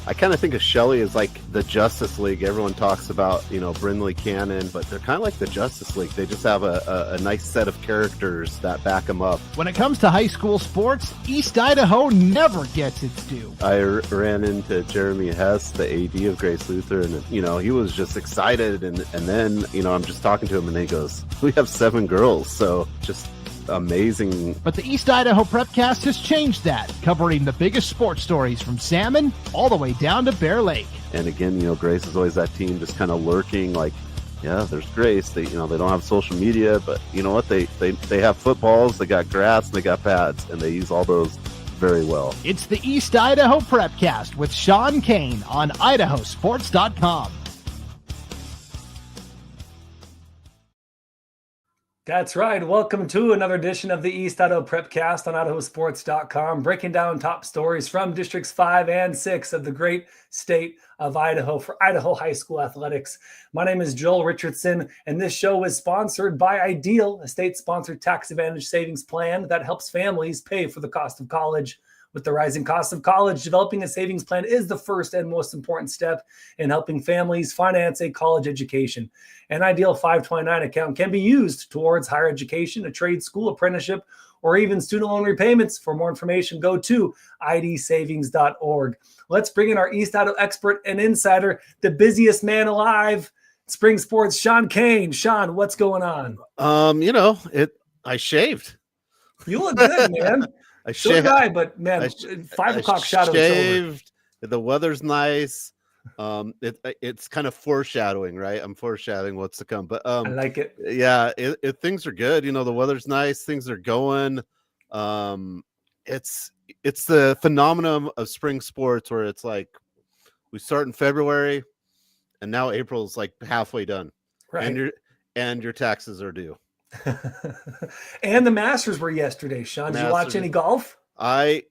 I kind of think of Shelley as like the Justice League. Everyone talks about, Brindley Cannon, but they're kind of like the Justice League. They just have a nice set of characters that back them up. When it comes to high school sports, East Idaho never gets its due. I ran into Jeremy Hess, the AD of Grace Lutheran, and, he was just excited. And then, I'm just talking to him and he goes, we have 7 girls. So just amazing. But the East Idaho Prepcast has changed that, covering the biggest sports stories from Salmon all the way down to Bear Lake. And again, Grace is always that team just kind of lurking, like, yeah, there's Grace. They don't have social media, but you know what? They have footballs, they got grass, and they got pads, and they use all those very well. It's the East Idaho Prepcast with Sean Kane on IdahoSports.com. That's right. Welcome to another edition of the East Idaho Prepcast on IdahoSports.com, breaking down top stories from Districts 5 and 6 of the great state of Idaho for Idaho high school athletics. My name is Joel Richardson, and this show is sponsored by Ideal, a state-sponsored tax advantage savings plan that helps families pay for the cost of college. With the rising cost of college, developing a savings plan is the first and most important step in helping families finance a college education. An Ideal 529 account can be used towards higher education, a trade school, apprenticeship, or even student loan repayments. For more information, go to idsavings.org. Let's bring in our East Idaho expert and insider, the busiest man alive, spring sports, Sean Kane. Sean, what's going on? I shaved. You look good, man. I shaved, but man, 5 o'clock shadow is over. The weather's nice. It's kind of foreshadowing, right? I'm foreshadowing what's to come, but I like it. Yeah, things are good. The weather's nice. Things are going. It's the phenomenon of spring sports where it's like we start in February, and now April's like halfway done, right? And your taxes are due. And the Masters were yesterday, Sean. Did you watch any golf? I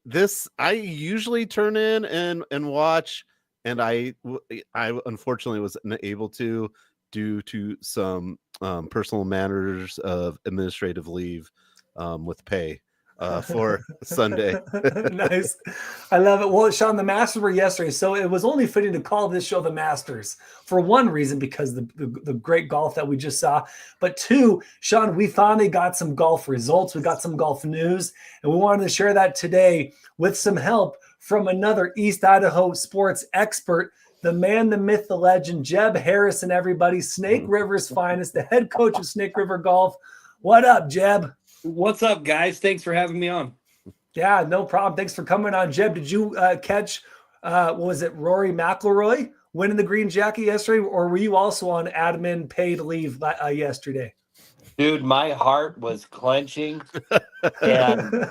usually turn in and watch, and I unfortunately was unable to due to some personal matters of administrative leave with pay for Sunday. Nice. I love it. Well, Sean, the Masters were yesterday, so it was only fitting to call this show the Masters for one reason, because the great golf that we just saw, but two, Sean, we finally got some golf results. We got some golf news, and we wanted to share that today with some help from another East Idaho sports expert, the man, the myth, the legend, Jeb Harrison, everybody, Snake River's finest, the head coach of Snake River Golf. What up, Jeb? What's up, guys? Thanks for having me on. Yeah, no problem. Thanks for coming on, Jeb. Did you catch, was it Rory McIlroy winning the green jacket yesterday, or were you also on admin paid leave yesterday? Dude, my heart was clenching. And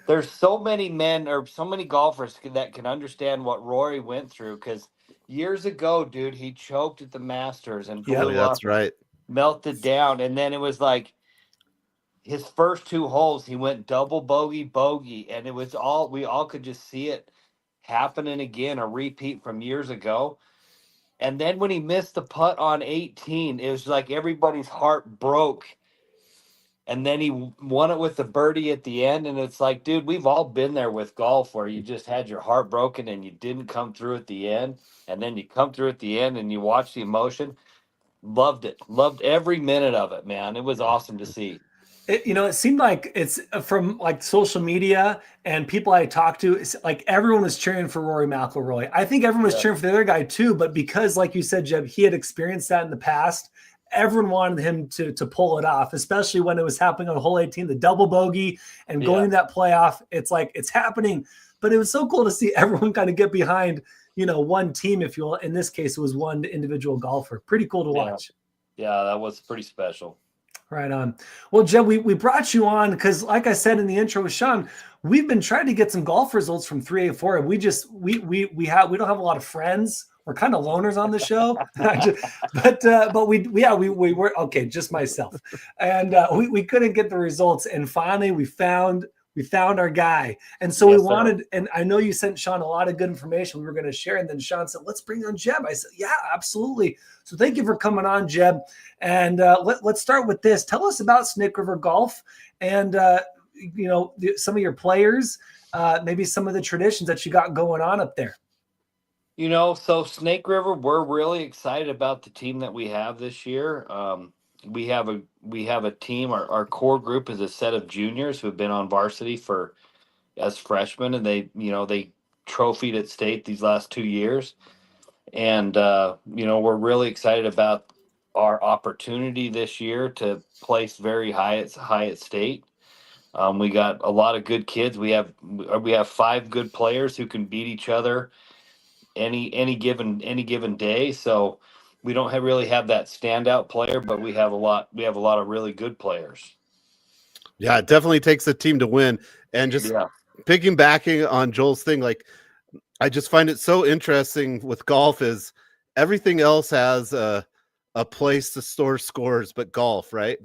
there's so many men or so many golfers that can understand what Rory went through, because years ago, dude, he choked at the Masters and blew up, that's right, melted down. And then it was like, his first 2 holes, he went double bogey, and it was we all could just see it happening again, a repeat from years ago. And then when he missed the putt on 18, it was like everybody's heart broke. And then he won it with the birdie at the end. And it's like, dude, we've all been there with golf where you just had your heart broken and you didn't come through at the end. And then you come through at the end and you watch the emotion. Loved it. Loved every minute of it, man. It was awesome to see. It seemed like it's from like social media and people I talked to, it's like everyone was cheering for Rory McIlroy. I think everyone was cheering for the other guy too, but because, like you said, Jeb, he had experienced that in the past, everyone wanted him to pull it off, especially when it was happening on hole 18, the double bogey and going to that playoff. It's like, it's happening, but it was so cool to see everyone kind of get behind, one team, if you will. In this case, it was one individual golfer. Pretty cool to watch. Yeah, that was pretty special. Right on. Well, Jeb, we brought you on because, like I said in the intro with Sean, we've been trying to get some golf results from 3A4, and we don't have a lot of friends. We're kind of loners on the show, but we were okay. Just myself, and we couldn't get the results, and finally we found our guy. And so we wanted, and I know you sent Sean a lot of good information we were going to share. And then Sean said, let's bring on Jeb. I said, yeah, absolutely. So thank you for coming on, Jeb. And let's start with this. Tell us about Snake River Golf and, some of your players, maybe some of the traditions that you got going on up there. So Snake River, we're really excited about the team that we have this year. We have a team. Our core group is a set of juniors who have been on varsity as freshmen, and they trophied at state these last 2 years. And we're really excited about our opportunity this year to place very high at state. We got a lot of good kids. We have 5 good players who can beat each other any given day. So we don't really have that standout player, but we have a lot of really good players. Yeah, it definitely takes a team to win. And just piggybacking on Joel's thing, like I just find it so interesting with golf is everything else has a place to store scores, but golf, right?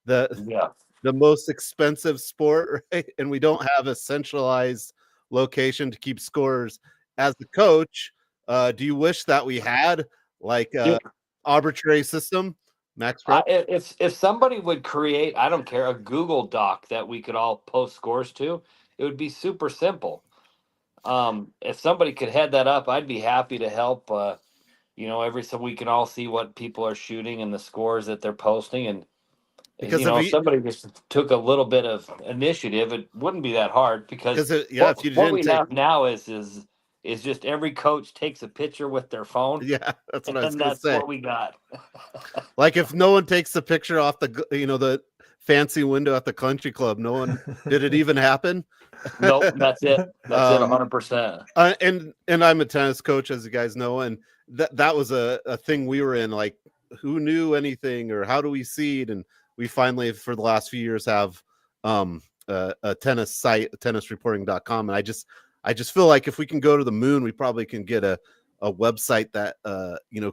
The most expensive sport, right? And we don't have a centralized location to keep scores. As the coach, do you wish that we had like a arbitrary system, Max Prep? If somebody would create, I don't care, a Google Doc that we could all post scores to, it would be super simple. If somebody could head that up, I'd be happy to help. So we can all see what people are shooting and the scores that they're posting. And Because if somebody just took a little bit of initiative, it wouldn't be that hard. Because if you what we didn't have now is just every coach takes a picture with their phone. Yeah, that's what I was And going to that's say. what we got. Like if no one takes the picture off the fancy window at the country club, no one did it even happen? Nope, that's it. That's it, 100%. And I'm a tennis coach, as you guys know, and that was a thing we were in. Like, who knew anything, or how do we seed? And we finally, for the last few years, have a tennis site, tennisreporting.com, and I just feel like if we can go to the moon, we probably can get a website that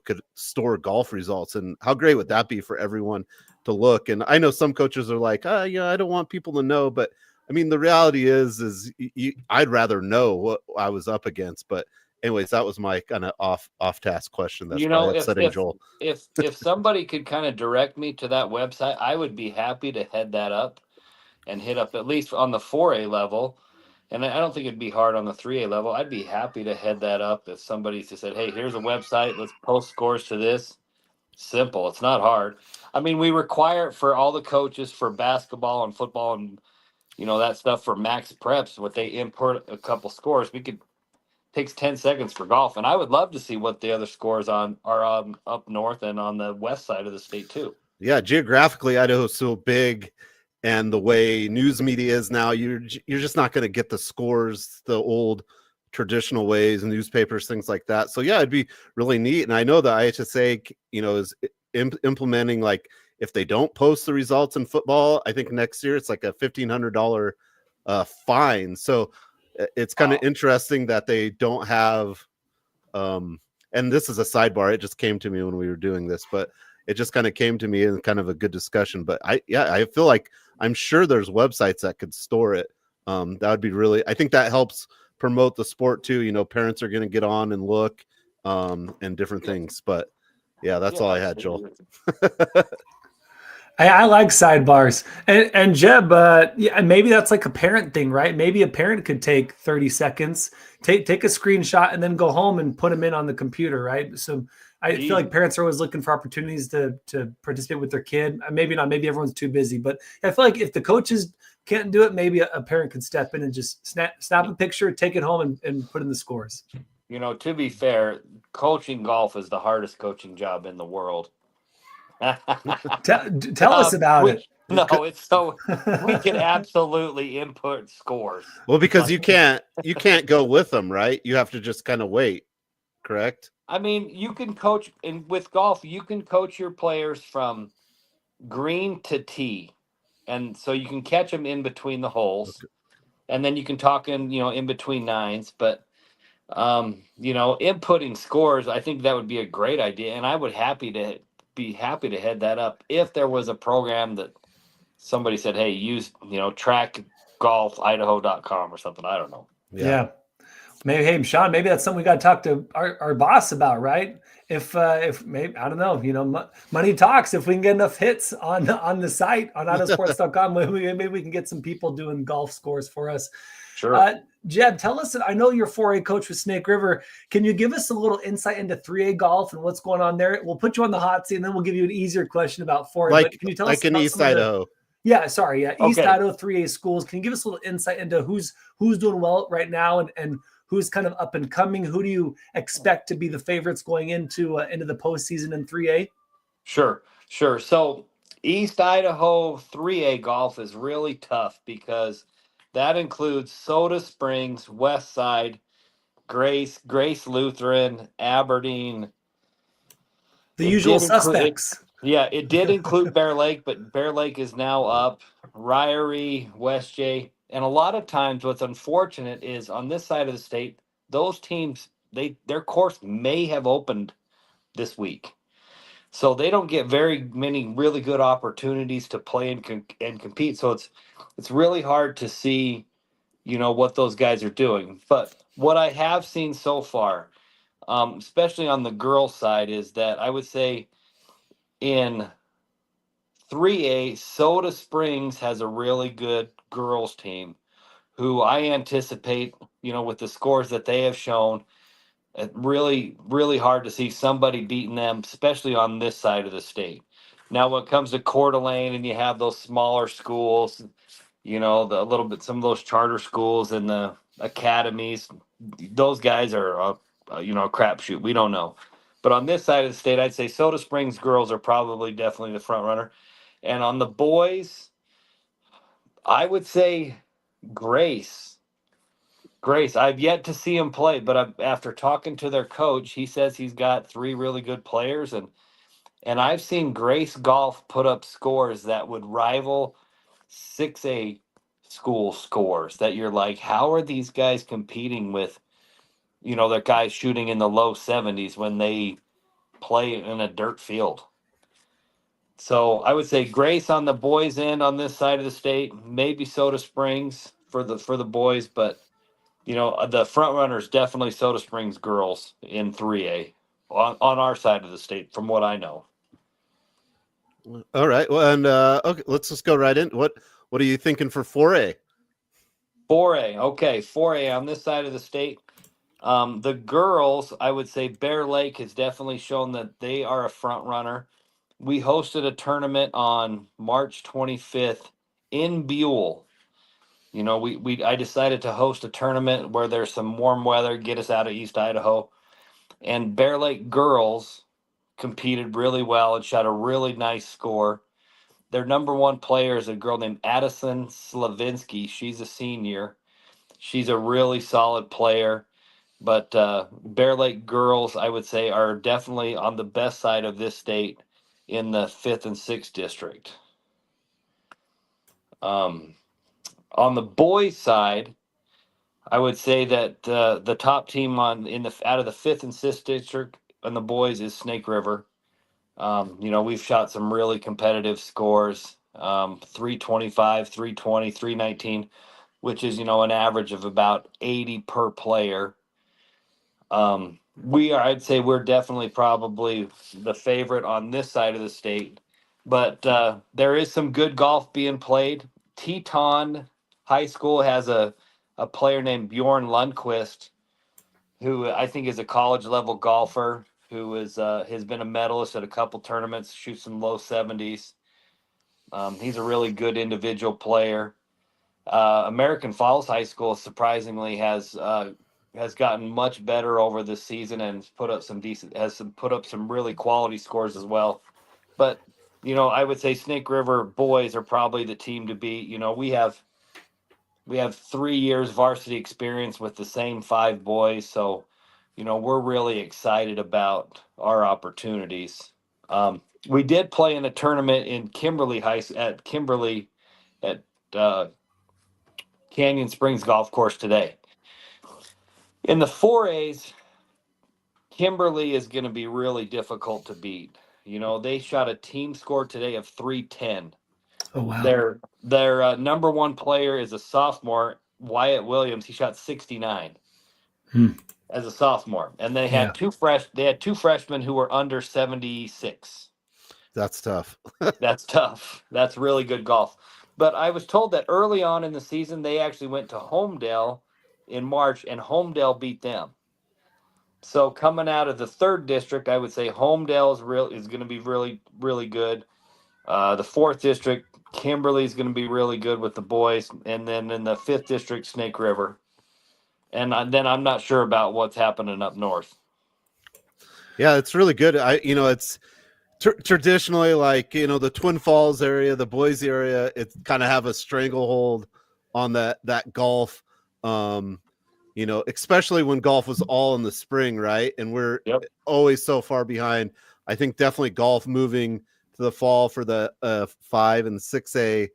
could store golf results. And how great would that be for everyone to look? And I know some coaches are like, I don't want people to know, but I mean, the reality is I'd rather know what I was up against. But anyways, that was my kind of off task question. That's probably upsetting Joel. If somebody could kind of direct me to that website, I would be happy to head that up and hit up at least on the 4A level. And I don't think it'd be hard on the 3A level. I'd be happy to head that up if somebody just said, hey, here's a website. Let's post scores to this. Simple. It's not hard. I mean, we require it for all the coaches for basketball and football and, that stuff for max preps. What they import a couple scores. Takes 10 seconds for golf. And I would love to see what the other scores are up north and on the west side of the state too. Yeah, geographically, Idaho's so big. And the way news media is now, you're just not going to get the scores the old traditional ways, newspapers, things like that. So yeah, it'd be really neat. And I know the IHSA, is implementing, like, if they don't post the results in football, I think next year it's like a $1,500 fine. So it's kind of interesting that they don't have. And this is a sidebar. It just came to me when we were doing this, but it just kind of came to me in kind of a good discussion. But I feel like I'm sure there's websites that could store it. That would be really, I think that helps promote the sport too. Parents are going to get on and look and different things. But yeah, that's all I had, Joel. I like sidebars. And Jeb, maybe that's like a parent thing, right? Maybe a parent could take 30 seconds, take a screenshot, and then go home and put them in on the computer, right? So I feel like parents are always looking for opportunities to participate with their kid. Maybe not. Maybe everyone's too busy. But I feel like if the coaches can't do it, maybe a parent could step in and just snap a picture, take it home, and put in the scores. To be fair, coaching golf is the hardest coaching job in the world. Tell us about it. No, it's so we can absolutely input scores. Well, because you can't go with them, right? You have to just kind of wait, correct? I mean, you can coach with golf. You can coach your players from green to tee, and so you can catch them in between the holes, and then you can talk in between nines. But inputting scores, I think that would be a great idea, and I would be happy to head that up if there was a program that somebody said, hey, use trackgolfidaho.com or something. I don't know. Yeah. Maybe, hey, Sean, maybe that's something we got to talk to our boss about, right? If maybe, I don't know, money talks. If we can get enough hits on the site on IdahoSports.com, maybe we can get some people doing golf scores for us. Sure. Jeb, tell us, I know you're 4A coach with Snake River. Can you give us a little insight into 3A golf and what's going on there? We'll put you on the hot seat and then we'll give you an easier question about 4A. Like, but can you tell like us in about East some of the, Idaho. East Okay. Idaho 3A schools? Can you give us a little insight into who's doing well right now and who's kind of up and coming? Who do you expect to be the favorites going into the postseason in 3A? Sure. So East Idaho 3A golf is really tough because that includes Soda Springs, West Side, Grace Lutheran, Aberdeen. The It usual did include it. suspects. Yeah, it did include Bear Lake, but Bear Lake is now up. Ryrie, West J, and a lot of times what's unfortunate is on this side of the state, those teams their course may have opened this week. So they don't get very many really good opportunities to play and compete. So it's really hard to see, what those guys are doing. But what I have seen so far, especially on the girls' side, is that I would say in 3A, Soda Springs has a really good girls team who I anticipate, with the scores that they have shown, really, really hard to see somebody beating them, especially on this side of the state. Now, when it comes to Coeur d'Alene and you have those smaller schools, a little bit, some of those charter schools and the academies, those guys are, a crapshoot. We don't know. But on this side of the state, I'd say Soda Springs girls are probably definitely the front runner. And on the boys, I would say Grace. I've yet to see him play, but after talking to their coach, he says he's got 3 really good players, and I've seen Grace Golf put up scores that would rival 6A school scores. That you're like, how are these guys competing with, their guys shooting in the low 70s when they play in a dirt field? So I would say Grace on the boys' end on this side of the state, maybe Soda Springs for the boys, but the front runner is definitely Soda Springs girls in 3A on our side of the state, from what I know. All right. Well, and okay, let's just go right in. What are you thinking for 4A? 4A, okay, 4A on this side of the state. The girls, I would say Bear Lake has definitely shown that they are a front runner. We hosted a tournament on March 25th in Buell. I decided to host a tournament where there's some warm weather, get us out of East Idaho. And Bear Lake girls competed really well and shot a really nice score. Their number one player is a girl named Addison Slavinsky. She's a senior. She's a really solid player. But Bear Lake girls, I would say, are definitely on the best side of this state in the 5th and 6th district. On the boys' side, I would say that the top team out of the 5th and 6th district on the boys is Snake River. We've shot some really competitive scores, 325, 320, 319, which is, an average of about 80 per player. I'd say we're definitely probably the favorite on this side of the state, but there is some good golf being played. Teton High School has a player named Bjorn Lundquist, who I think is a college level golfer who has been a medalist at a couple tournaments, shoots some low 70s. He's a really good individual player. American Falls High School surprisingly has gotten much better over this season and put up some really quality scores as well. But I would say Snake River boys are probably the team to beat. We have 3 years varsity experience with the same 5 boys, so we're really excited about our opportunities. We did play in a tournament in Kimberly at Canyon Springs Golf Course today. In the 4As, Kimberly is going to be really difficult to beat. They shot a team score today of 310. Oh, wow. Their number one player is a sophomore, Wyatt Williams. He shot 69 as a sophomore, and they had two freshmen who were under 76. That's tough. That's tough. That's really good golf. But I was told that early on in the season, they actually went to Homedale in March, and Homedale beat them. So coming out of the 3rd district, I would say Homedale is going to be really, really good. The 4th district, Kimberly is going to be really good with the boys, and then in the 5th district, Snake River, and then I'm not sure about what's happening up north. Yeah, it's really good. It's traditionally, like, the Twin Falls area, the Boise area, it kind of have a stranglehold on that golf. Especially when golf was all in the spring, right? And we're always so far behind. I think definitely golf moving to the fall for the 5 and 6A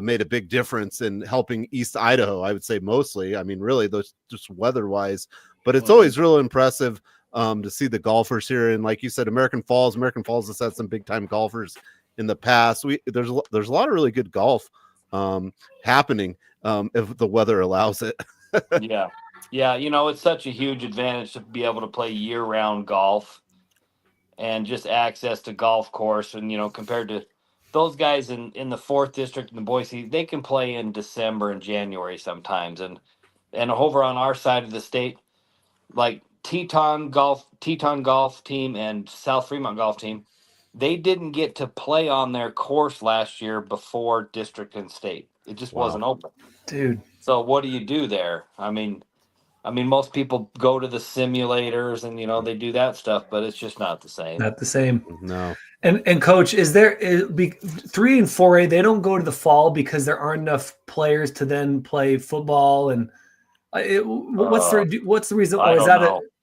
made a big difference in helping East Idaho, I would say mostly. I mean, really, those just weather-wise. But it's always real impressive to see the golfers here. And like you said, American Falls has had some big-time golfers in the past. There's a lot of really good golf happening if the weather allows it. Yeah, it's such a huge advantage to be able to play year-round golf and just access to golf course. And, compared to those guys in the 4th district in the Boise, they can play in December and January sometimes. And over on our side of the state, like Teton Golf team and South Fremont Golf team, they didn't get to play on their course last year before district and state. It just wasn't open. Dude. So what do you do there? I mean, most people go to the simulators and they do that stuff, but it's just not the same. Not the same. No. And Coach, 3 and 4A? They don't go to the fall because there aren't enough players to then play football. And what's the reason? Or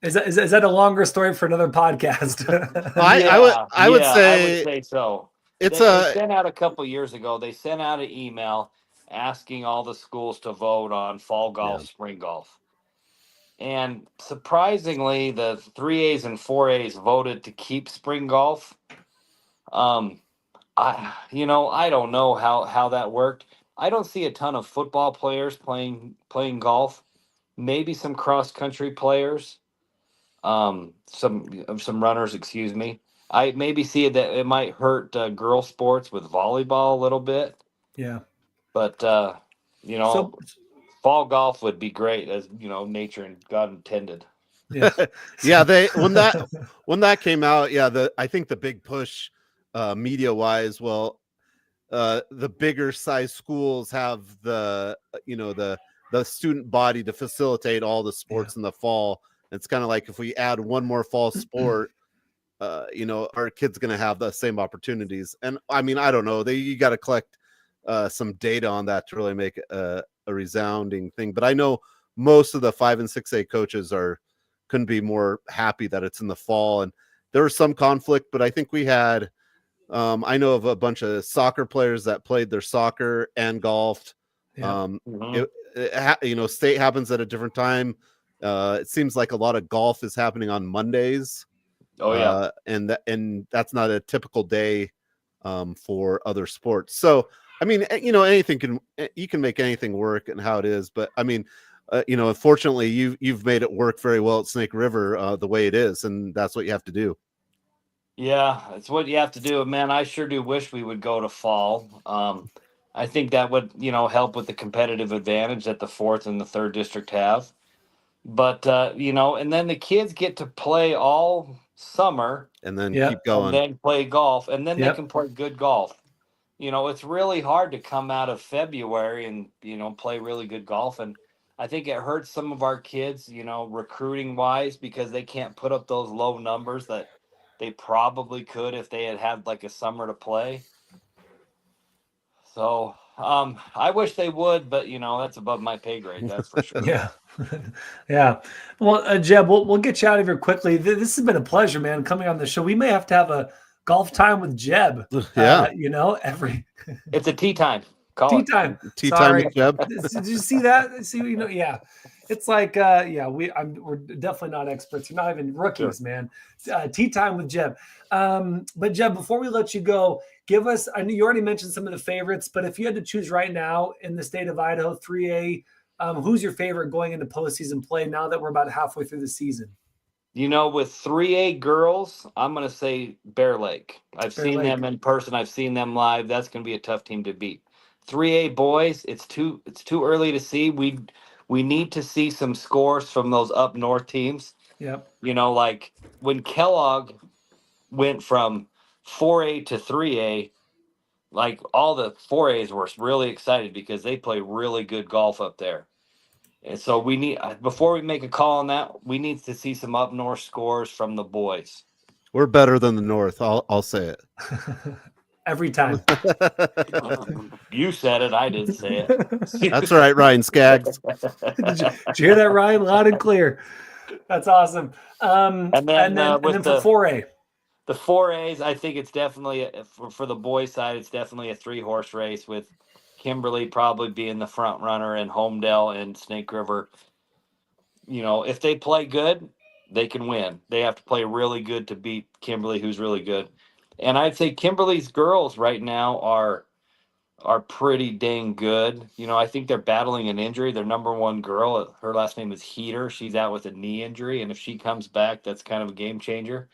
is that a longer story for another podcast? I would say so. They sent out a couple years ago. They sent out an email asking all the schools to vote on fall golf, spring golf. And surprisingly, the 3As and 4As voted to keep spring golf. I don't know how that worked. I don't see a ton of football players playing golf. Maybe some cross country players, some runners. Excuse me. I maybe see that it might hurt girl sports with volleyball a little bit. Yeah, but fall golf would be great, as nature and God intended. Yeah. Yeah, when that came out, I think the big push media wise, the bigger size schools have the student body to facilitate all the sports in the fall. It's kind of like if we add one more fall sport, our kids going to have the same opportunities. And I mean, I don't know, you got to collect some data on that to really make a resounding thing. But I know most of the 5 and 6A coaches couldn't be more happy that it's in the fall. And there was some conflict, but I think we had, I know of a bunch of soccer players that played their soccer and golfed. Yeah. State happens at a different time. It seems like a lot of golf is happening on Mondays. And that's not a typical day for other sports. So, I mean, you can make anything work and how it is. But I mean, unfortunately, you've made it work very well at Snake River the way it is, and that's what you have to do. Yeah, it's what you have to do, man. I sure do wish we would go to fall. I think that would, help with the competitive advantage that the 4th and the 3rd district have. But and then the kids get to play all summer and then keep going, and then play golf, and then they can play good golf. It's really hard to come out of February and play really good golf, and I think it hurts some of our kids, recruiting wise, because they can't put up those low numbers that they probably could if they had like a summer to play. So I wish they would, but that's above my pay grade. That's for sure. Yeah. Yeah. Well, Jeb, we'll get you out of here quickly. This has been a pleasure, man, coming on the show. We may have to have a golf time with Jeb. Yeah. It's a tea time. Tea time. Tea time with Jeb. Did you see that? Yeah. It's like, we're definitely not experts. We're not even rookies, man. Tea time with Jeb. But Jeb, before we let you go, give us, I know you already mentioned some of the favorites, but if you had to choose right now in the state of Idaho, 3A, who's your favorite going into postseason play now that we're about halfway through the season? With 3A girls, I'm going to say Bear Lake. I've seen them in person. I've seen them live. That's going to be a tough team to beat. 3A boys, it's too early to see. we need to see some scores from those up north teams. Yep. You know, like when Kellogg went from 4A to 3A, like all the 4As were really excited because they play really good golf up there. And so we need, before we make a call on that, we need to see some up north scores from the boys. We're better than the North. I'll say it. Every time. You said it. I didn't say it. That's right, Ryan Skaggs. Did you hear that, Ryan? Loud and clear. That's awesome. And then For 4A. The 4As, I think it's definitely, for the boys' side, it's definitely a 3-horse race with Kimberly probably being the front runner and Homedale and Snake River. You know, if they play good, they can win. They have to play really good to beat Kimberly, who's really good. And I'd say Kimberly's girls right now are pretty dang good. You know, I think they're battling an injury. Their number one girl, her last name is Heater. She's out with a knee injury, and if she comes back, that's kind of a game changer.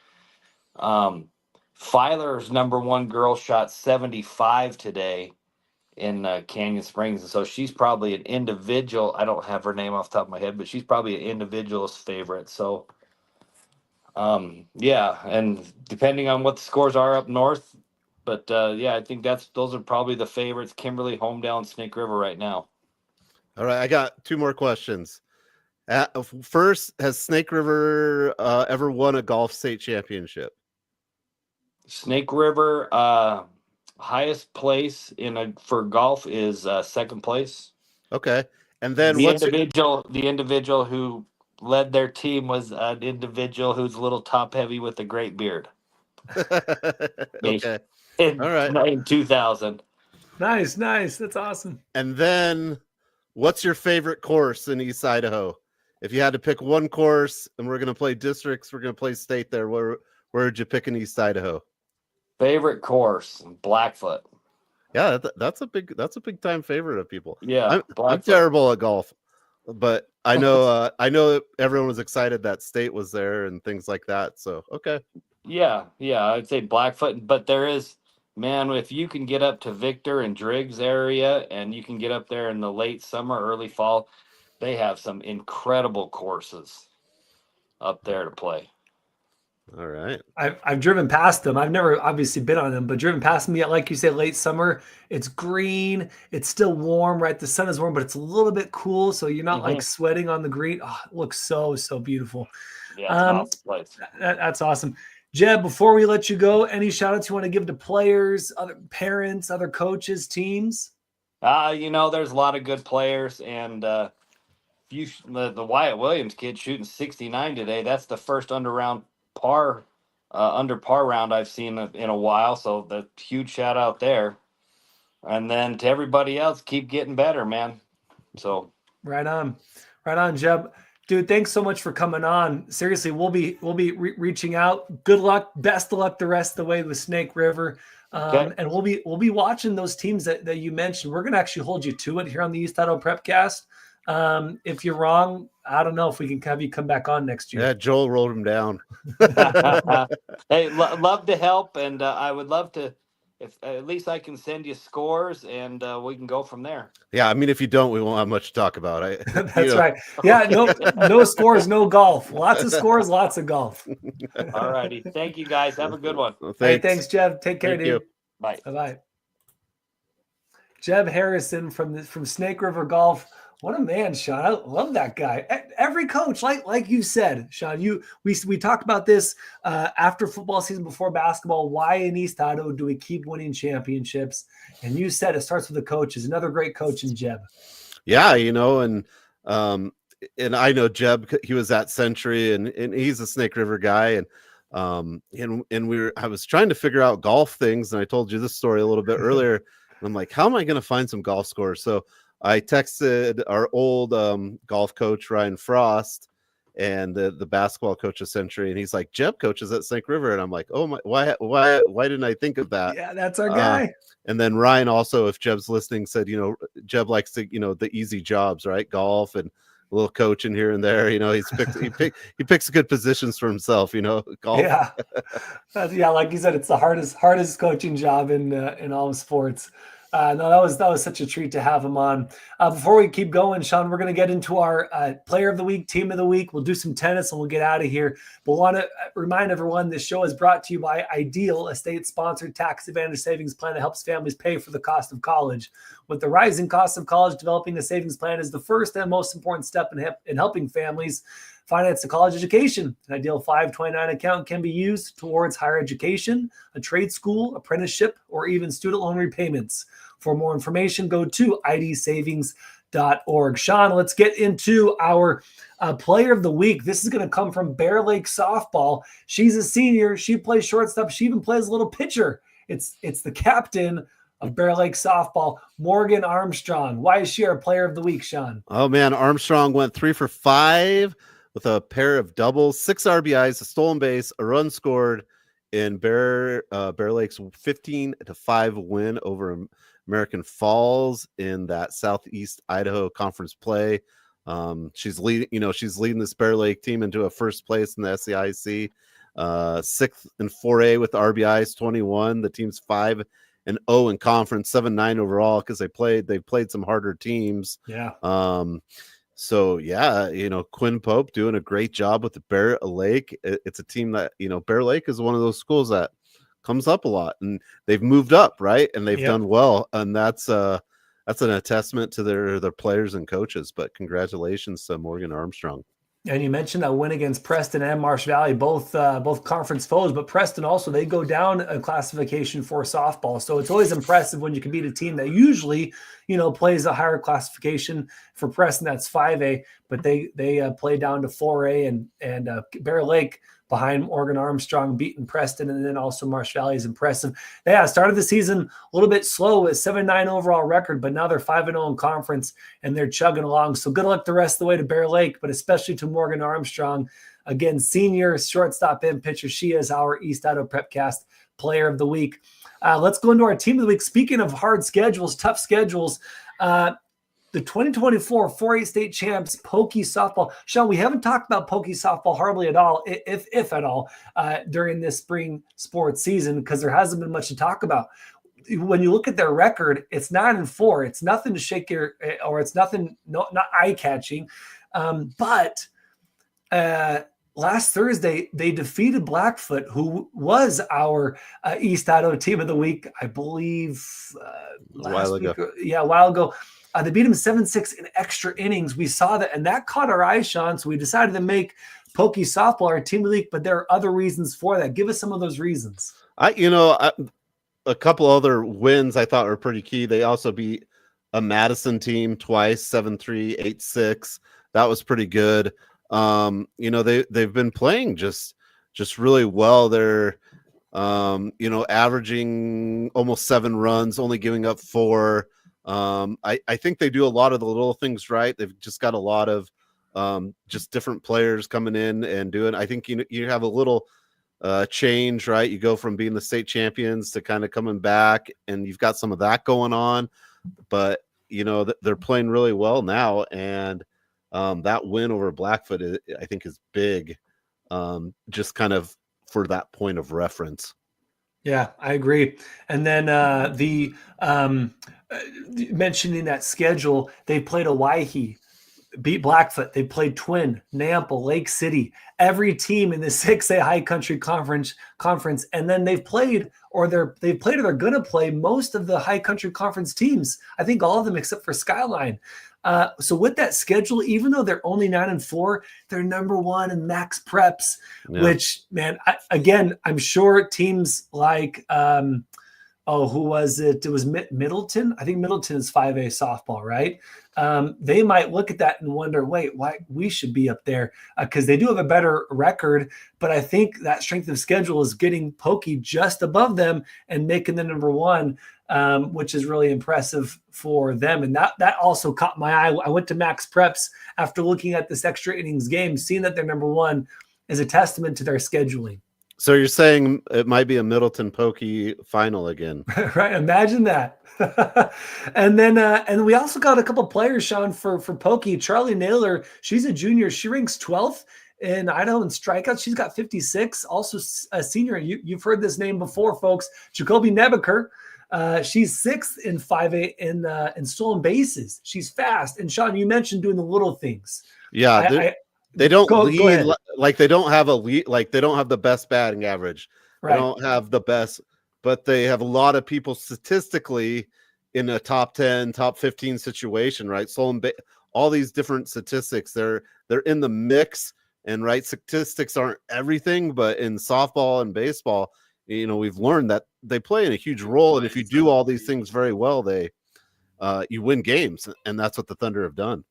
Filer's number one girl shot 75 today in Canyon Springs, and so she's probably an individual. I don't have her name off the top of my head, but she's probably an individual's favorite. So yeah, and depending on what the scores are up north, but yeah, I think those are probably the favorites: Kimberly, Homedale, and Snake River right now. All right, I got 2 more questions. First, has Snake River ever won a golf state championship? Snake River, highest place for golf is second place. Okay, and then the individual who led their team was an individual who's a little top heavy with a great beard. Okay, all right, in 2000. Nice. That's awesome. And then, what's your favorite course in East Idaho? If you had to pick one course, and we're going to play districts, we're going to play state there. Where would you pick in East Idaho? Favorite course, Blackfoot. Yeah, that's a big time favorite of people. Yeah, I'm terrible at golf, but I know everyone was excited that state was there and things like that. So okay. Yeah, I'd say Blackfoot, but there is, man, if you can get up to Victor and Driggs area, and you can get up there in the late summer, early fall, they have some incredible courses up there to play. All right. I've driven past them. I've never obviously been on them, but driven past them yet. Like you say, late summer, it's green. It's still warm, right? The sun is warm, but it's a little bit cool. So you're not like sweating on the green. Oh, it looks so beautiful. Yeah, it's an awesome place. That's awesome. Jeb, before we let you go, any shout outs you want to give to players, other parents, other coaches, teams? You know, there's a lot of good players, and the Wyatt Williams kid shooting 69 today. That's the first under par round I've seen in a while. So the huge shout out there. And then to everybody else, keep getting better, man. So right on, Jeb. Dude, thanks so much for coming on. Seriously, we'll be reaching out. Good luck, best of luck the rest of the way with Snake River. And we'll be watching those teams that you mentioned. We're gonna actually hold you to it here on the East Idaho Prepcast. If you're wrong, I don't know if we can have you come back on next year. Yeah, Joel rolled him down. Hey, love to help, and I would love to. If at least I can send you scores, and we can go from there. Yeah, I mean, if you don't, we won't have much to talk about. That's right. Yeah, no scores, no golf. Lots of scores, lots of golf. All righty. Thank you, guys. Have a good one. Well, thanks, Jeb. Take care, dude. You. Bye. Bye. Jeb Harrison from Snake River Golf. What a man, Sean. I love that guy. Every coach, like you said, Sean, we talked about this after football season, before basketball. Why in East Idaho do we keep winning championships? And you said it starts with the coaches. Another great coach in Jeb. Yeah, you know, and I know Jeb. He was at Century, and he's a Snake River guy, and I was trying to figure out golf things, and I told you this story a little bit earlier. And I'm like, how am I going to find some golf scores? So I texted our old golf coach, Ryan Frost, and the basketball coach of Century, and he's like, Jeb coaches at Snake River. And I'm like, oh my, why didn't I think of that? Yeah, that's our guy. And then Ryan also, if Jeb's listening, said, you know, Jeb likes to, you know, the easy jobs, right? Golf and a little coaching here and there. You know, he picks good positions for himself, you know, golf. Yeah. Yeah, like you said, it's the hardest coaching job in all of sports. No, that was such a treat to have him on. Before we keep going, Sean, we're going to get into our player of the week, team of the week. We'll do some tennis and we'll get out of here. But want to remind everyone this show is brought to you by Ideal, a state-sponsored tax advantage savings plan that helps families pay for the cost of college. With the rising cost of college, developing a savings plan is the first and most important step in helping families finance a college education. An Ideal 529 account can be used towards higher education, a trade school, apprenticeship, or even student loan repayments. For more information, go to idsavings.org. Sean, let's get into our player of the week. This is going to come from Bear Lake softball. She's a senior. She plays shortstop. She even plays a little pitcher. It's the captain of Bear Lake softball, Morgan Armstrong. Why is she our player of the week, Sean? Oh man, Armstrong went 3 for 5 with a pair of doubles, 6 RBIs, a stolen base, a run scored in Bear Lake's 15-5 win over American Falls in that Southeast Idaho Conference play. She's leading this Bear Lake team into a first place in the SEIC, 6th in 4A with RBIs 21. The team's 5-0 in conference, 7-9 overall because they've played some harder teams. Yeah. So yeah, Quinn Pope doing a great job with the Bear Lake. It's a team that, Bear Lake is one of those schools that comes up a lot, and they've moved up, right? And they've done well, and that's an attestament to their players and coaches. But congratulations to Morgan Armstrong. And you mentioned that win against Preston and Marsh Valley, both conference foes, but Preston also, they go down a classification for softball. So it's always impressive when you can beat a team that usually, plays a higher classification. For Preston, that's 5A, but they play down to 4A, and Bear Lake behind Morgan Armstrong beating Preston, and then also Marsh Valley is impressive. Yeah, started the season a little bit slow with 7-9 overall record, but now they're 5-0 in conference and they're chugging along. So good luck the rest of the way to Bear Lake, but especially to Morgan Armstrong. Again, senior shortstop and pitcher. She is our East Idaho Prepcast player of the week. Let's go into our team of the week. Speaking of hard schedules, tough schedules, the 2024 4A state champs, Pokey softball. Sean, we haven't talked about Pokey softball hardly at all, if at all, during this spring sports season, because there hasn't been much to talk about. When you look at their record, it's 9-4. It's nothing to shake or it's nothing, not eye-catching. But last Thursday, they defeated Blackfoot, who was our East Idaho team of the week, I believe, a while ago. Yeah, a while ago. They beat him 7-6 in extra innings. We saw that, and that caught our eye, Sean. So we decided to make Pokey softball our team of the week, but there are other reasons for that. Give us some of those reasons. A couple other wins I thought were pretty key. They also beat a Madison team twice, 7-3, 8-6. That was pretty good. They've been playing just really well. They're averaging almost 7 runs, only giving up 4. I think they do a lot of the little things right. They've just got a lot of just different players coming in and doing. I think you have a little change, right? You go from being the state champions to kind of coming back, and you've got some of that going on. But they're playing really well now, and that win over Blackfoot, I think, is big. Just kind of for that point of reference. Yeah, I agree. And then mentioning that schedule, they played Owyhee, beat Blackfoot. They played Twin, Nampa, Lake City, every team in the 6A High Country Conference. And then they've played or they're going to play most of the High Country Conference teams. I think all of them except for Skyline. So with that schedule, even though they're only 9-4, they're number 1 in max preps, which, man, I'm sure teams like, who was it? It was Middleton. I think Middleton is 5A softball, right? They might look at that and wonder, wait, why we should be up there? Because they do have a better record, but I think that strength of schedule is getting Pokey just above them and making them number 1. Which is really impressive for them. And that also caught my eye. I went to Max Preps after looking at this extra innings game, seeing that they're number 1 is a testament to their scheduling. So you're saying it might be a Middleton Pokey final again. Right. Imagine that. And then and we also got a couple players, Sean, for Pokey. Charlie Naylor, she's a junior. She ranks 12th in Idaho in strikeouts. She's got 56. Also a senior. You've heard this name before, folks. Jacoby Nebeker. She's 6th in 5A in stolen bases. She's fast. And Sean, you mentioned doing the little things. Yeah, they don't go lead ahead. like they don't have a lead, like they don't have the best batting average. Right. They don't have the best, but they have a lot of people statistically in a top 10, top 15 situation, right? All these different statistics, they're in the mix, and right, statistics aren't everything, but in softball and baseball, we've learned that they play in a huge role, and if you do all these things very well, you win games, and that's what the Thunder have done.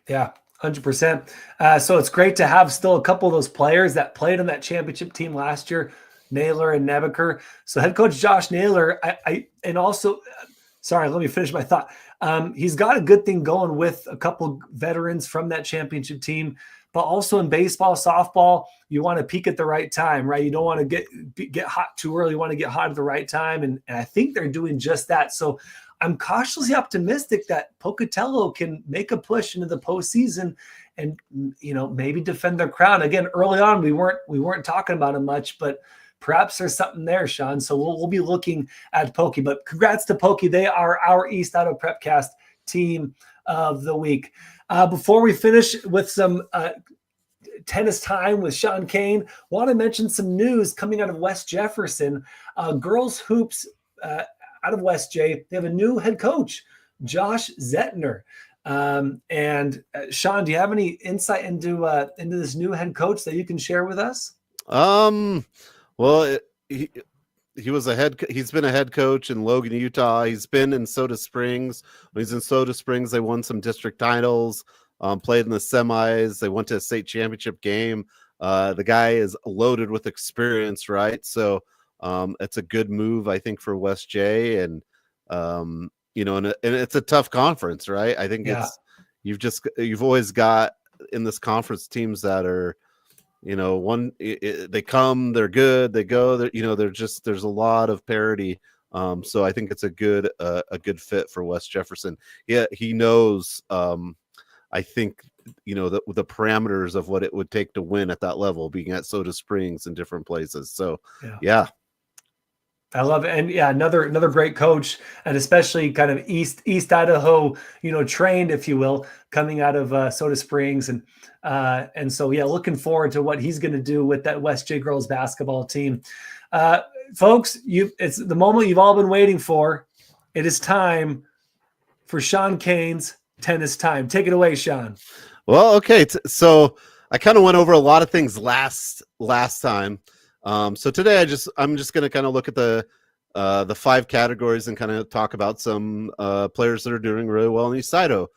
Yeah. 100%. So it's great to have still a couple of those players that played on that championship team last year, Naylor and Nebeker. So head coach Josh Naylor, and also, sorry, let me finish my thought. He's got a good thing going with a couple veterans from that championship team, but also in baseball, softball, you want to peak at the right time, right? You don't want to get hot too early. You want to get hot at the right time. And I think they're doing just that. So I'm cautiously optimistic that Pocatello can make a push into the postseason and, maybe defend their crown. Again, early on, we weren't talking about it much, but perhaps there's something there, Sean. So we'll be looking at Pokey. But congrats to Pokey. They are our East Idaho Prepcast team of the week. Before we finish with some tennis time with Sean Kane, want to mention some news coming out of West Jefferson. Girls hoops out of West J, they have a new head coach, Josh Zettner. And Sean, do you have any insight into this new head coach that you can share with us? Well, he's been a head coach in Logan, Utah. He's been in Soda Springs. When he's in Soda Springs, they won some district titles, played in the semis. They went to a state championship game. The guy is loaded with experience, right? So it's a good move, I think, for West J, and and it's a tough conference, right? I think you've always got in this conference teams that are, they come, they're good, they go, there's a lot of parity. So I think it's a good fit for West Jefferson. Yeah, he knows. I think the parameters of what it would take to win at that level, being at Soda Springs and different places. So yeah. I love it. And yeah, another great coach, and especially kind of East Idaho, trained, if you will, coming out of Soda Springs. And so, yeah, looking forward to what he's going to do with that West J girls basketball team. Folks, it's the moment you've all been waiting for. It is time for Sean Kane's tennis time. Take it away, Sean. Well, okay. So I kind of went over a lot of things last time. So today I'm just going to kind of look at the 5 categories and kind of talk about some players that are doing really well in East Idaho.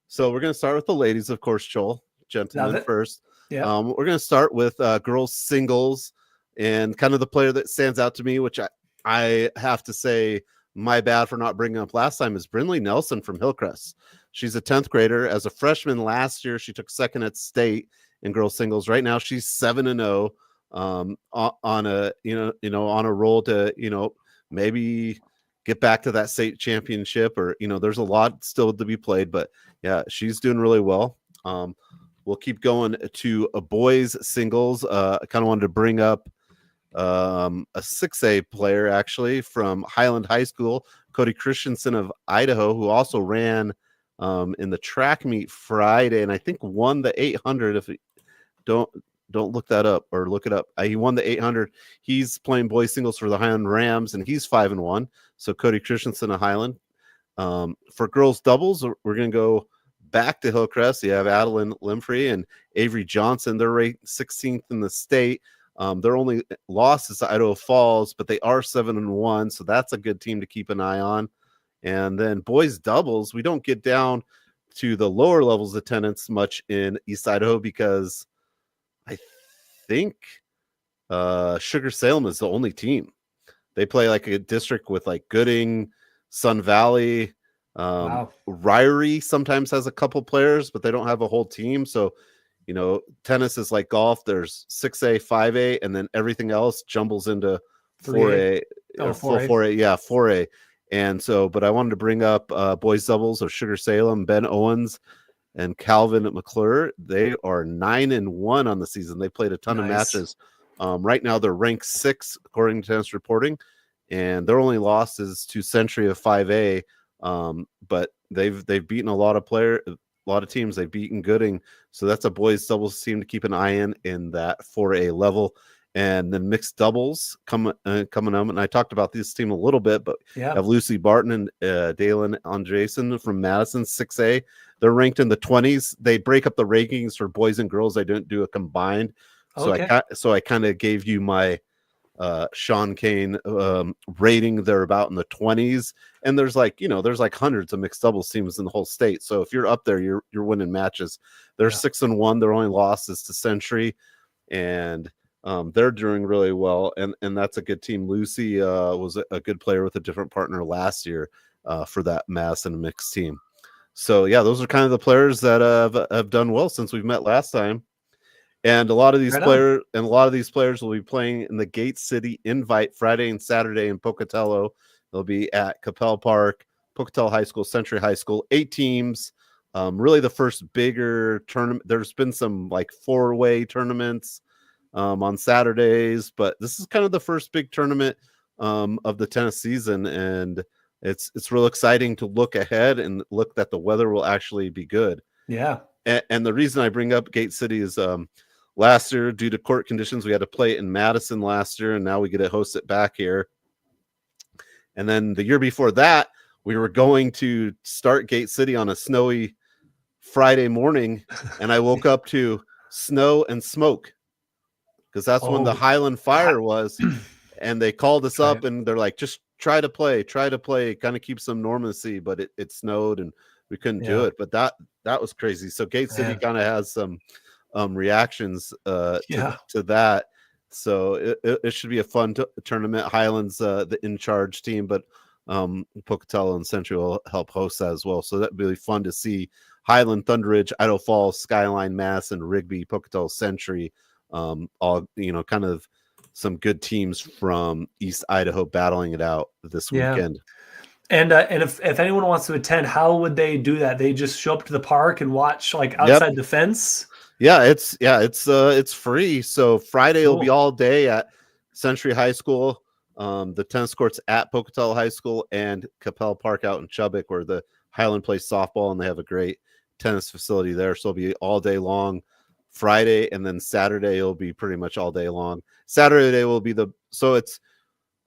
So we're going to start with the ladies, of course, Joel, gentlemen first. Yeah. We're going to start with girls singles, and kind of the player that stands out to me, which I have to say, my bad for not bringing up last time, is Brindley Nelson from Hillcrest. She's a 10th grader. As a freshman last year, she took second at state in girls singles. Right now, she's 7-0. On a on a roll to maybe get back to that state championship, or there's a lot still to be played, but yeah, she's doing really well. We'll keep going to a boys singles. I kind of wanted to bring up a 6A player actually from Highland High School, Cody Christensen of Idaho, who also ran in the track meet Friday, and I think won the 800. If don't look that up, or look it up. He won the 800. He's playing boys singles for the Highland Rams, and he's 5-1. So Cody Christensen of Highland. For girls doubles, we're going to go back to Hillcrest. You have Adeline Limfrey and Avery Johnson. They're ranked 16th in the state. Their only loss is to Idaho Falls, but they are 7-1. So that's a good team to keep an eye on. And then boys doubles, we don't get down to the lower levels of tennis much in East Idaho, because I think Sugar Salem is the only team. They play like a district with like Gooding, Sun Valley. Wow. Ryrie sometimes has a couple players, but they don't have a whole team. So, tennis is like golf. There's 6A, 5A, and then everything else jumbles into 4A. 4A. Yeah, 4A. And so, but I wanted to bring up boys doubles of Sugar Salem, Ben Owens and Calvin McClure. They are 9-1 on the season. They played a ton of matches. Right now they're ranked 6 according to Tennis Reporting, and their only loss is to Century of 5A. But they've beaten a lot of teams. They've beaten Gooding, so that's a boys doubles team to keep an eye in that 4A level. And then mixed doubles coming up. And I talked about this team a little bit, but have Lucy Barton and Dalen Andresen from Madison 6A. They're ranked in the 20s. They break up the rankings for boys and girls. I don't do a combined. Okay. So I kind of gave you my Sean Kane rating. They're about in the 20s, and there's hundreds of mixed doubles teams in the whole state. So if you're up there, you're winning matches. They're 6-1. Their only loss is to Century, and they're doing really well, and that's a good team. Lucy was a good player with a different partner last year for that Madison mixed team. So yeah, those are kind of the players that have done well since we've met last time. And a lot of these players will be playing in the Gate City Invite Friday and Saturday in Pocatello. They'll be at Capel Park, Pocatello High School, Century High School. 8 teams. Really the first bigger tournament. There's been some like 4-way tournaments on Saturdays, but this is kind of the first big tournament of the tennis season, and it's real exciting to look ahead and look that the weather will actually be good. Yeah. And the reason I bring up Gate City is last year, due to court conditions, we had to play it in Madison last year, and now we get to host it back here. And then the year before that, we were going to start Gate City on a snowy Friday morning, and I woke up to snow and smoke because that's when the Highland Fire was, and they called us up and they're like, just try to play, kind of keep some normalcy, but it snowed and we couldn't do it. But that was crazy. So Gate City kind of has some reactions to that. So it should be a fun tournament. Highland's the in-charge team, but Pocatello and Century will help host that as well. So that'd be really fun to see Highland, Thunder Ridge, Idaho Falls, Skyline, Madison, Rigby, Pocatello, Century, all kind of some good teams from East Idaho battling it out this weekend. And if anyone wants to attend, how would they do that? They just show up to the park and watch like outside the fence? Yeah, it's free. So Friday will be all day at Century High School, the tennis courts at Pocatello High School, and Capel Park out in Chubbuck, where the Highland plays softball, and they have a great tennis facility there. So it'll be all day long Friday, and then Saturday it'll be pretty much all day long. Saturday will be it's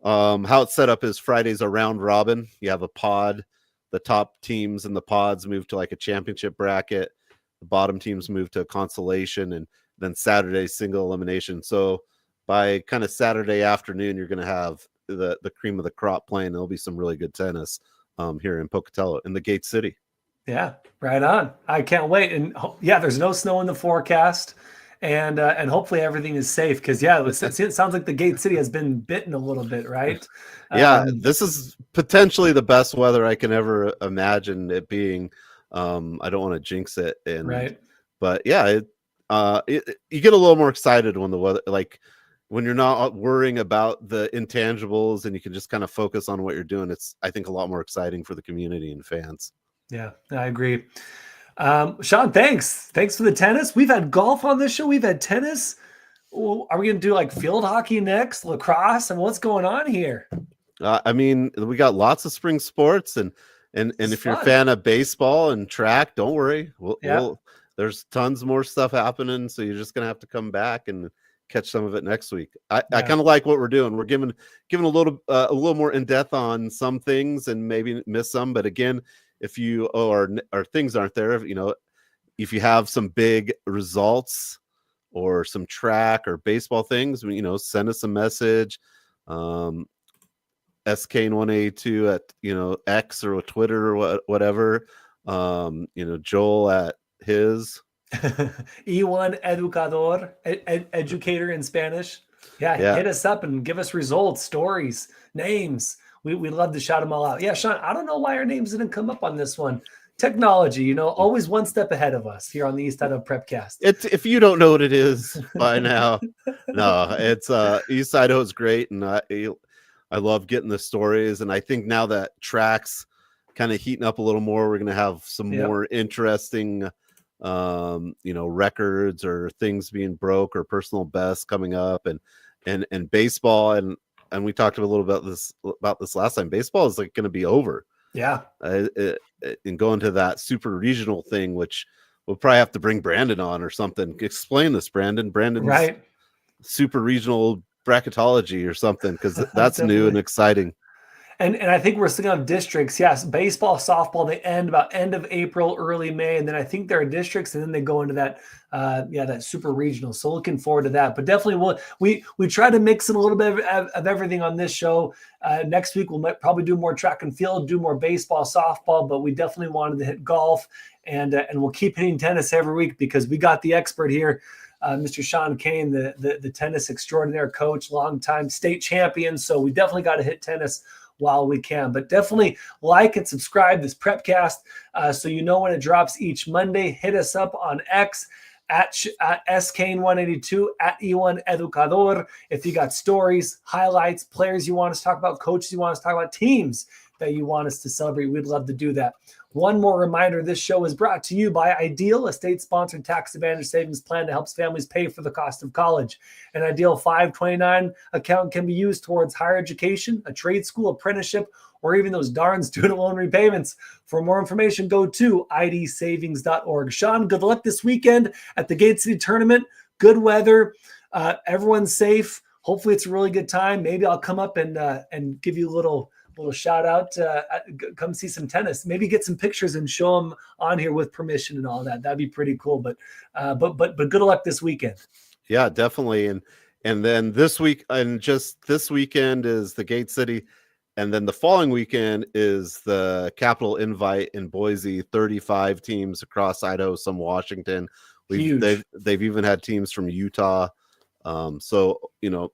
how it's set up is Friday's a round robin. You have a pod. The top teams in the pods move to like a championship bracket. The bottom teams move to a consolation, and then Saturday single elimination. So by kind of Saturday afternoon, you're going to have the cream of the crop playing. There'll be some really good tennis here in Pocatello in the Gate City. Yeah, right on. I can't wait. And there's no snow in the forecast, and hopefully everything is safe because it sounds like the Gate City has been bitten a little bit, right? This is potentially the best weather I can ever imagine it being. I don't want to jinx it, but you get a little more excited when the weather, like when you're not worrying about the intangibles and you can just kind of focus on what you're doing. It's, I think, a lot more exciting for the community and fans. Yeah, I agree. Sean, thanks for the tennis. We've had golf on this show. We've had tennis. Are we going to do like field hockey next, lacrosse, and what's going on here? I mean, we got lots of spring sports, and if you're a fan of baseball and track, don't worry. There's tons more stuff happening, so you're just gonna have to come back and catch some of it next week. I kind of like what we're doing. We're giving a little more in depth on some things and maybe miss some. But again, if you or things aren't there, if you have some big results or some track or baseball things, send us a message. SK182 at X or Twitter or whatever. Joel at his E1 Educador, educator in Spanish. Hit us up and give us results, stories, names. We'd love to shout them all out. Yeah, Sean, I don't know why our names didn't come up on this one. Technology, always one step ahead of us here on the East Idaho Prepcast. If you don't know what it is by now, no, it's East Idaho is great, and I love getting the stories, and I think now that track's kind of heating up a little more, we're going to have some more interesting, records or things being broke or personal bests coming up, and baseball. And and we talked a little about this last time. Baseball is like going to be over. Yeah. And going to that super regional thing, which we'll probably have to bring Brandon on or something. Explain this, Brandon. Brandon's Right. super regional bracketology or something, because that's new and exciting. And I think we're still on districts. Yes, baseball, softball, they end about end of April, early May, and then I think there are districts, and then they go into that that super regional. So looking forward to that. But definitely we try to mix in a little bit of everything on this show. Next week we'll probably do more track and field, do more baseball, softball, but we definitely wanted to hit golf, and we'll keep hitting tennis every week because we got the expert here. Mr. Sean Kane, the tennis extraordinaire coach, longtime state champion. So we definitely got to hit tennis while we can. But definitely like and subscribe this Prepcast so you know when it drops each Monday. Hit us up on X at skane182 at E1 Educador. If you got stories, highlights, players you want us to talk about, coaches you want us to talk about, teams that you want us to celebrate, we'd love to do that. One more reminder, this show is brought to you by Ideal, a state-sponsored tax advantage savings plan that helps families pay for the cost of college. An Ideal 529 account can be used towards higher education, a trade school, apprenticeship, or even those darn student loan repayments. For more information, go to idsavings.org. Sean, good luck this weekend at the Gate City Tournament. Good weather. Everyone's safe. Hopefully it's a really good time. Maybe I'll come up and give you a little shout out. Come see some tennis. Maybe get some pictures and show them on here with permission and all that. That'd be pretty cool. But good luck this weekend. Yeah, definitely. And then this week, and just this weekend is the Gate City. And then the following weekend is the Capital Invite in Boise, 35 teams across Idaho, some Washington. They've even had teams from Utah. So, you know,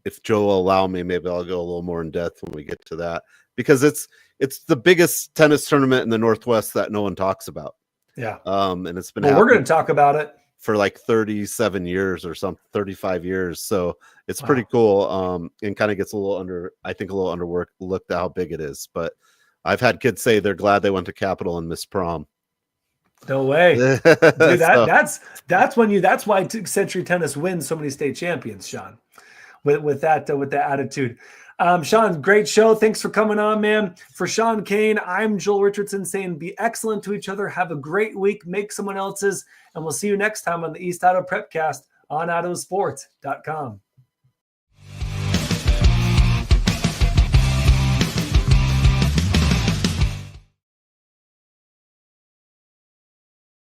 if Joe will allow me, maybe I'll go a little more in depth when we get to that, because it's the biggest tennis tournament in the Northwest that no one talks about. Yeah. And it's been we're going to talk about it for like 37 years or something, 35 years. So it's pretty cool. And kind of gets a little underworked looked at how big it is. But I've had kids say they're glad they went to Capital and missed prom. No way. Dude, that's why Century Tennis wins so many state champions, Sean, with that attitude. Sean, great show. Thanks for coming on, man. For Sean Kane, I'm Joel Richardson saying be excellent to each other. Have a great week. Make someone else's. And we'll see you next time on the East Idaho Prepcast on IdahoSports.com.